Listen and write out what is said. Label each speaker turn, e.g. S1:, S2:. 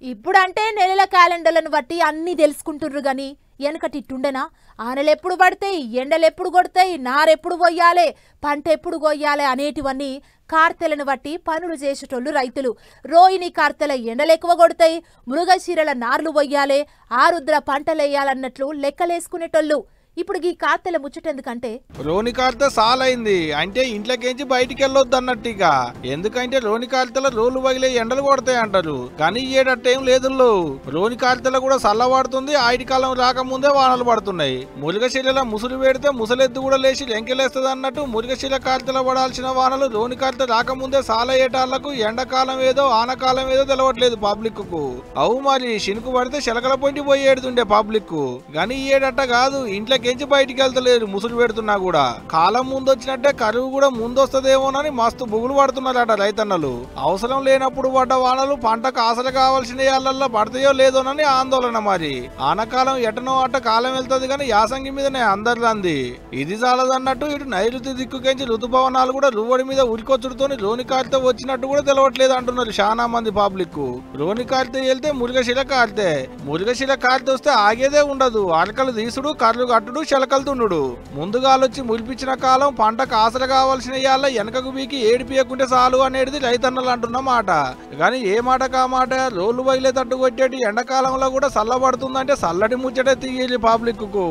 S1: ఇప్పుడంటే నెలల క్యాలెండర్లను బట్టి అన్నీ తెలుసుకుంటుర్రు గాని వెనకటిట్టుండెనా? ఆనలెప్పుడు పడతాయి, ఎండలెప్పుడు కొడతాయి, నారెప్పుడు పొయ్యాలే, పంట ఎప్పుడు కొయ్యాలే అనేటివన్నీ కార్తెలను బట్టి పనులు చేసేటోళ్ళు రైతులు. రోహిణి కార్తెల ఎండలెక్కువ కొడతాయి, మృగశిరల నార్లు పొయ్యాలే, ఆరుద్ర పంటలేయాలన్నట్లు లెక్కలేసుకునేటోళ్ళు. ఇప్పుడు ఈ కార్తెల ముచ్చటెందుకంటే
S2: రోని కార్తె సాలైంది అంటే ఇంట్లోకేంచి బయటికి వెళ్ళొద్దు అన్నట్టుగా. ఎందుకంటే రోని కార్తెల రోలు పగిలే ఎండలు కొడతాయి అంటారు, కానీ ఏటట్టేం లేదు. రోని కార్తెల కూడా చల్లబడుతుంది, ఆయిటి కాలం రాకముందే వానలు పడుతున్నాయి. మురుగశిల ముసురు పెడితే ముసలెద్దు కూడా లేచి లెంకెలేస్తుంది అన్నట్టు మురుగశిల కార్తెల పడాల్సిన వానలు రోని కార్తె రాకముందే సాలయ్యేటాళ్లకు ఎండాకాలం ఏదో ఆనకాలం ఏదో తెలవట్లేదు పబ్లిక్ కు. అవు మరి శినుకు పడితే చిలకల పొంటి పోయేడుతుండే పబ్లిక్, కానీ ఏడట్ట కాదు, ఇంట్లోకి బయటికి వెళ్తలేరు. ముసురు పెడుతున్నా కూడా కాలం ముందు వచ్చినట్టే కరువు కూడా ముందొస్తదేమోనని మస్తు బుగులు పడుతున్నారట రైతన్నలు. అవసరం లేనప్పుడు పడ్డ వానలు పంటకు ఆశలు కావాల్సిన ఏళ్లలో పడతాయో లేదోనని ఆందోళన. మరి ఆనకాలం ఎటనో అట్ట కాలం వెళ్తుంది కానీ యాసంగి మీదనే అందరిలంది. ఇది చాలదన్నట్టు ఇటు నైరుతి దిక్కుకెంచి ఋతుపవనాలు కూడా రువ్వడి మీద ఉరికొచ్చుడుతోని రోని కార్తె వచ్చినట్టు కూడా తెలవట్లేదు అంటున్నారు చాలా మంది పబ్లిక్. రోని కార్తె వెళ్తే మురుగశిల కార్తె, మురుగశిల కార్తె వస్తే ఆగేదే ఉండదు. అరకలు తీసుడు, కర్రు కట్టుడు, చెలకలుతుండు. ముందుగా వచ్చి మురిపించిన కాలం పంటకు ఆశలు కావాల్సిన ఇయాల వెనకకు బీకి ఏడిపియకుంటే చాలు అనేది రైతన్నలు అంటున్న మాట. కానీ ఏ మాట కా మాట రోడ్లు బయలే తట్టు కొట్టేటి ఎండాకాలంలో కూడా చల్లబడుతుందంటే చల్లటి ముచ్చటే తీయాలి పబ్లిక్ కు.